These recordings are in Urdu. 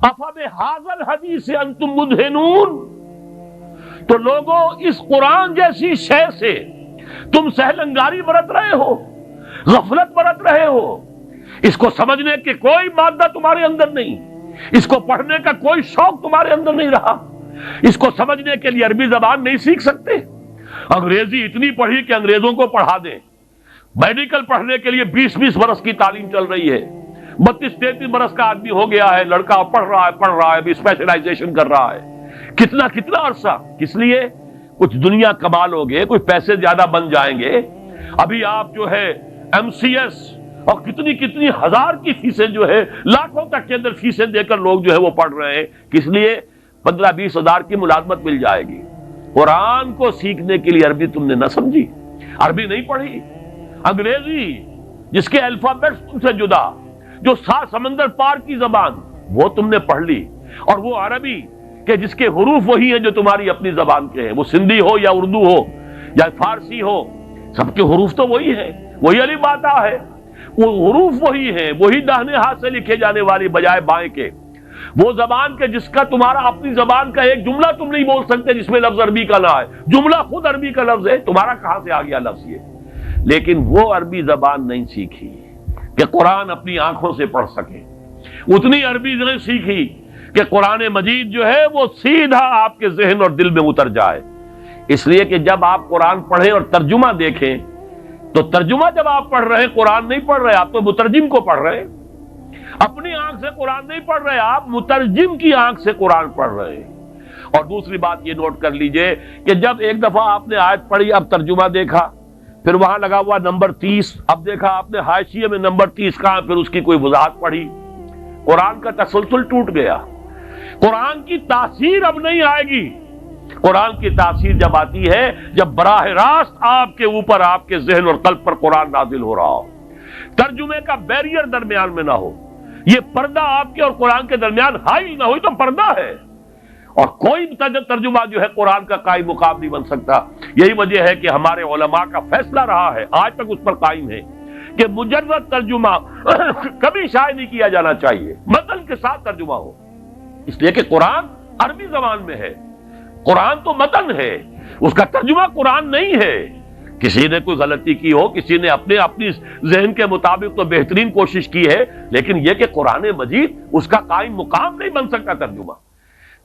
افبہذا الحدیث انتم مدہنون، تو لوگوں اس قرآن جیسی شے سے تم سہلنگاری برت رہے ہو، غفلت برت رہے ہو، اس کو سمجھنے کی کوئی مادہ تمہارے اندر نہیں، اس کو پڑھنے کا کوئی شوق تمہارے اندر نہیں رہا، اس کو سمجھنے کے لیے عربی زبان نہیں سیکھ سکتے، انگریزی اتنی پڑھی کہ انگریزوں کو پڑھا دیں، میڈیکل پڑھنے کے لیے 20 برس کی تعلیم چل رہی ہے، 32-33 برس کا آدمی ہو گیا ہے، لڑکا پڑھ رہا ہے ابھی اسپیشلائزیشن کر رہا ہے، کتنا عرصہ، کس لیے؟ کچھ دنیا کما لو گے، کچھ پیسے زیادہ بن جائیں گے۔ ابھی آپ جو ہے MCS اور کتنی ہزار کی فیسیں جو ہے، لاکھوں تک کے اندر فیسیں دے کر لوگ جو ہے وہ پڑھ رہے ہیں، کس لیے؟ 15-20 ہزار کی ملازمت مل جائے گی۔ قرآن کو سیکھنے کے لیے عربی تم نے نہ سمجھی، عربی نہیں پڑھی، انگریزی جس کے الفابیٹس تم سے جدا، جو 7 سمندر پار کی زبان، وہ تم نے پڑھ لی، اور وہ عربی کہ جس کے حروف وہی ہیں جو تمہاری اپنی زبان کے ہیں، وہ سندھی ہو یا اردو ہو یا فارسی ہو، سب کے حروف تو وہی ہیں، وہی الف با تا ہے، وہ حروف وہی ہیں، وہی داہنے ہاتھ سے لکھے جانے والی بجائے بائیں کے، وہ زبان کے جس کا تمہارا اپنی زبان کا ایک جملہ تم نہیں بول سکتے جس میں لفظ عربی کا نہ ہے، جملہ خود عربی کا لفظ ہے، تمہارا کہاں سے آ گیا لفظ یہ؟ لیکن وہ عربی زبان نہیں سیکھی کہ قرآن اپنی آنکھوں سے پڑھ سکے، اتنی عربی نہیں سیکھی کہ قرآن مجید جو ہے وہ سیدھا آپ کے ذہن اور دل میں اتر جائے۔ اس لیے کہ جب آپ قرآن پڑھیں اور ترجمہ دیکھیں تو ترجمہ جب آپ پڑھ رہے ہیں، قرآن نہیں پڑھ رہے، آپ تو مترجم کو پڑھ رہے ہیں، اپنی آنکھ سے قرآن نہیں پڑھ رہے، آپ مترجم کی آنکھ سے قرآن پڑھ رہے ہیں۔ اور دوسری بات یہ نوٹ کر لیجئے کہ جب ایک دفعہ آپ نے آیت پڑھی، اب ترجمہ دیکھا، پھر وہاں لگا ہوا نمبر 30، اب دیکھا آپ نے حاشیے میں نمبر 30 کہاں، پھر اس کی کوئی وضاحت پڑھی، قرآن کا تسلسل ٹوٹ گیا، قرآن کی تاثیر اب نہیں آئے گی۔ قرآن کی تاثیر جب آتی ہے جب براہ راست آپ کے اوپر، آپ کے ذہن اور قلب پر قرآن نازل ہو رہا ہو، ترجمے کا بیریئر درمیان میں نہ ہو، یہ پردہ آپ کے اور قرآن کے درمیان حائل نہ ہوئی تو پردہ ہے، اور کوئی ترجمہ جو ہے قرآن کا قائم مقام نہیں بن سکتا۔ یہی وجہ ہے کہ ہمارے علماء کا فیصلہ رہا ہے، آج تک اس پر قائم ہے، کہ مجرد ترجمہ کبھی شائع نہیں کیا جانا چاہیے، متن کے ساتھ ترجمہ ہو، اس لیے کہ قرآن عربی زبان میں ہے، قرآن تو متن ہے، اس کا ترجمہ قرآن نہیں ہے۔ کسی نے کوئی غلطی کی ہو، کسی نے اپنی ذہن کے مطابق تو بہترین کوشش کی ہے، لیکن یہ کہ قرآن مجید اس کا قائم مقام نہیں بن سکتا ترجمہ۔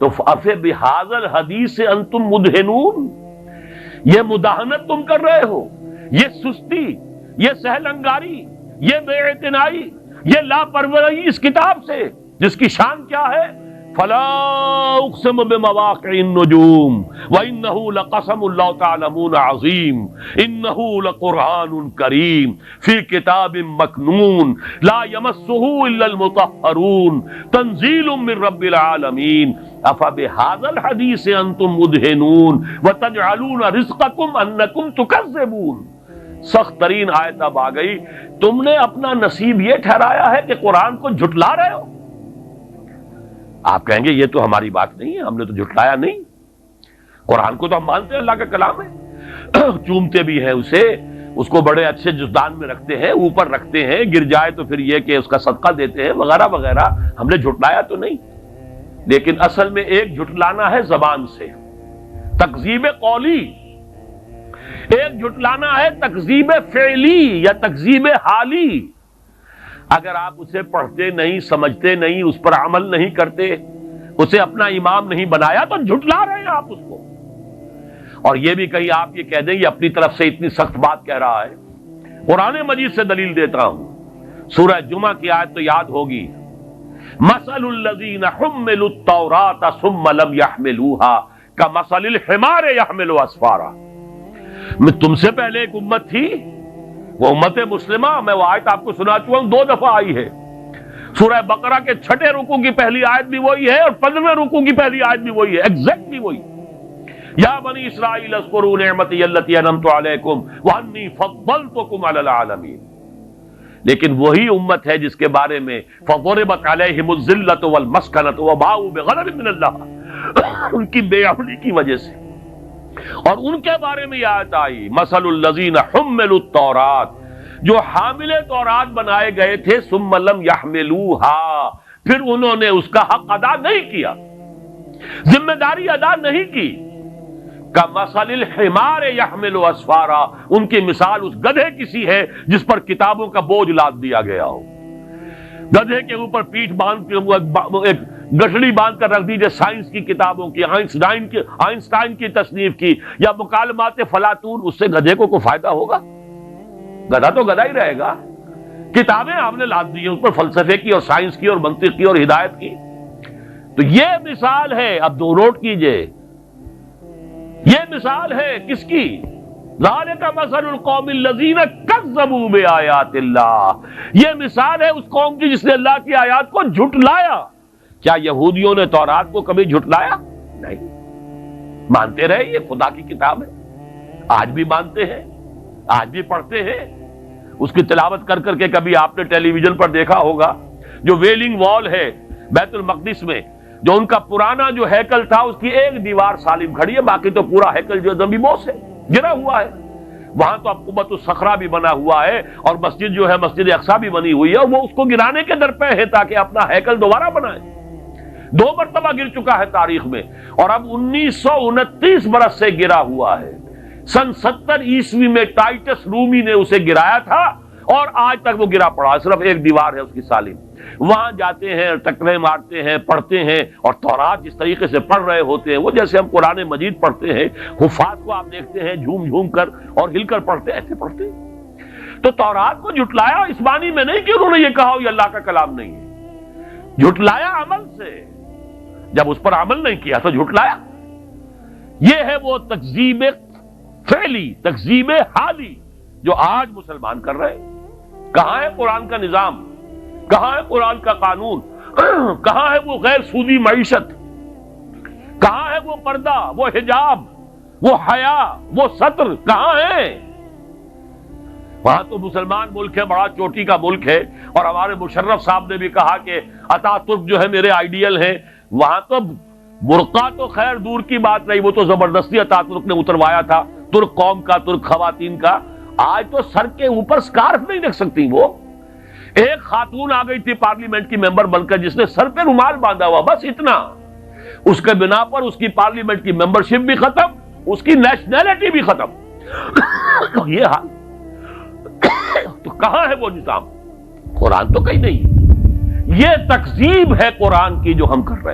تو فَبِهَذَا الْحَدِيثِ أَنْتُمْ مُدْهِنُونَ، یہ مداہنت تم کر رہے ہو، یہ سستی، یہ سہل انگاری، یہ بے اعتنائی، یہ لاپرواہی اس کتاب سے جس کی شان کیا ہے؟ فَلَا أُقْسِمُ بِمَوَاقِعِ النُّجُومِ وَإِنَّهُ لَقَسَمٌ لَوْ تَعْلَمُونَ عَظِيمٌ إِنَّهُ لَقُرْآنٌ كَرِيمٌ فِي كِتَابٍ مَّكْنُونٍ لَا يَمَسُّهُ إِلَّا الْمُطَهَّرُونَ تَنزِيلٌ مِّن رَّبِّ الْعَالَمِينَ أَفَبِهَذَا الْحَدِيثِ أَنتُم مُّدْهِنُونَ وَتَجْعَلُونَ رِزْقَكُمْ أَنَّكُمْ تُكَذِّبُونَ۔ سخت ترین آیت اب آ گئی، تم نے اپنا نصیب یہ ٹھہرایا ہے کہ قرآن کو جھٹلا رہے ہو۔ آپ کہیں گے یہ تو ہماری بات نہیں ہے، ہم نے تو جھٹلایا نہیں، قرآن کو تو ہم مانتے ہیں، اللہ کا کلام ہے، چومتے بھی ہیں اسے، اس کو بڑے اچھے جزدان میں رکھتے ہیں، اوپر رکھتے ہیں، گر جائے تو پھر یہ کہ اس کا صدقہ دیتے ہیں وغیرہ وغیرہ، ہم نے جھٹلایا تو نہیں۔ لیکن اصل میں ایک جھٹلانا ہے زبان سے، تکذیب قولی، ایک جھٹلانا ہے تکذیب فعلی یا تکذیب حالی۔ اگر آپ اسے پڑھتے نہیں، سمجھتے نہیں، اس پر عمل نہیں کرتے، اسے اپنا امام نہیں بنایا تو جھٹلا رہے ہیں آپ اس کو۔ اور یہ بھی کہیں آپ یہ کہہ دیں یہ اپنی طرف سے اتنی سخت بات کہہ رہا ہے، قرآن مجید سے دلیل دیتا ہوں، سورہ جمعہ کی آیت تو یاد ہوگی، مثل الذین حملوا التوراۃ ثم لم يحملوها کمثل الحمار يحمل اسفارا۔ میں تم سے پہلے ایک امت تھی، وہ امت مسلمہ، میں وہ آیت آپ کو سنا چکا ہوں، 2 دفعہ آئی ہے، سورہ بقرہ کے 6 رکوع کی پہلی آیت بھی وہی ہے اور 15ویں رکوع کی پہلی آیت بھی وہی ہے، ایگزیکٹلی وہی، یا بنی اسرائیل اذکروا نعمتی التی انعمت علیکم وانی فضلتکم علی العالمین۔ لیکن وہی امت ہے جس کے بارے میں فضربت علیہم الذلۃ والمسکنۃ وباؤوا بغضب من اللہ، ان کی بے عملی کی وجہ سے، اور ان کے بارے میں یہ آیت آئی مثل الذین حملوا التوراۃ، جو حامل تورات بنائے گئے تھے، ثم لم یحملوها، پھر انہوں نے اس کا حق ادا نہیں کیا، ذمہ داری ادا نہیں کی۔ کمثل الحمار یحمل اسفارا، ان کی مثال اس گدھے کی سی ہے جس پر کتابوں کا بوجھ لاد دیا گیا ہو۔ گدھے کے اوپر پیٹھ باندھ کے ایک گٹھڑی باندھ کر رکھ دیجیے سائنس کی کتابوں کی، آئنسٹائن کی تصنیف کی یا مکالمات فلاطون، اس سے گدھے کو کوئی فائدہ ہوگا؟ گدھا تو گدھا ہی رہے گا۔ کتابیں آپ نے لاد دی ہیں اس پر فلسفے کی اور سائنس کی اور منطق کی اور ہدایت کی۔ تو یہ مثال ہے، اب دو نوٹ کیجئے، یہ مثال ہے کس کی؟ ذالک مثل القوم الذین کذبوا بآیات اللہ، یہ مثال ہے اس قوم کی جس نے اللہ کی آیات کو جھٹلایا۔ کیا یہودیوں نے تورات کو کبھی جھٹلایا؟ نہیں، مانتے رہے یہ خدا کی کتاب ہے، آج بھی مانتے ہیں، آج بھی پڑھتے ہیں اس کی تلاوت کر کر کے۔ کبھی آپ نے ٹیلی ویژن پر دیکھا ہوگا جو ویلنگ وال ہے بیت المقدس میں، جو ان کا پرانا جو ہیکل تھا اس کی ایک دیوار سالم کھڑی ہے، باقی تو پورا ہیکل جو زمین بوس ہے، گرا ہوا ہے۔ وہاں تو اب قبۃ الصخرہ بھی بنا ہوا ہے اور مسجد جو ہے مسجد اقصیٰ بھی بنی ہوئی ہے، اور وہ اس کو گرانے کے درپے ہے تاکہ اپنا ہیکل دوبارہ بنائے۔ 2 مرتبہ گر چکا ہے تاریخ میں، اور اب 1929 برس سے گرا ہوا ہے۔ سن 70 عیسوی میں ٹائٹس رومی نے اسے گرایا تھا اور آج تک وہ گرا پڑا، صرف ایک دیوار ہے اس کی سالم۔ وہاں جاتے ہیں، ٹکرے مارتے ہیں، پڑھتے ہیں، اور تورات جس طریقے سے پڑھ رہے ہوتے ہیں وہ جیسے ہم قرآن مجید پڑھتے ہیں، حفاظ کو آپ دیکھتے ہیں جھوم جھوم کر اور ہل کر پڑھتے ہیں، ایسے پڑھتے ہیں۔ تو تورات کو جھٹلایا اس معنی میں نہیں کہ انہوں نے یہ کہا یہ اللہ کا کلام نہیں ہے، جھٹلایا عمل سے، جب اس پر عمل نہیں کیا تو جھٹلایا۔ یہ ہے وہ تکذیب فعلی، تکذیب حالی جو آج مسلمان کر رہے ہیں۔ کہاں ہے قرآن کا نظام؟ کہاں ہے قرآن کا قانون؟ کہاں ہے وہ غیر سودی معیشت؟ کہاں ہے وہ پردہ، وہ حجاب، وہ حیا، وہ ستر؟ کہاں ہے؟ وہاں تو مسلمان ملک ہے، بڑا چوٹی کا ملک ہے، اور ہمارے مشرف صاحب نے بھی کہا کہ اتا ترک جو ہے میرے آئیڈیل ہیں۔ وہاں تو برقع تو خیر دور کی بات نہیں، وہ تو زبردستی اتا ترک نے اتروایا تھا، ترک قوم کا، ترک خواتین کا۔ آج تو سر کے اوپر سکارف نہیں رکھ سکتی وہ۔ ایک خاتون آ گئی تھی پارلیمنٹ کی ممبر بن کر جس نے سر پہ رومال باندھا ہوا، بس اتنا، اس کے بنا پر اس کی پارلیمنٹ کی ممبرشپ بھی ختم، اس کی نیشنلٹی بھی ختم۔ یہ حال تو کہاں ہے وہ نظام؟ قرآن تو کہیں نہیں۔ یہ تکذیب ہے قرآن کی جو ہم کر رہے ہیں۔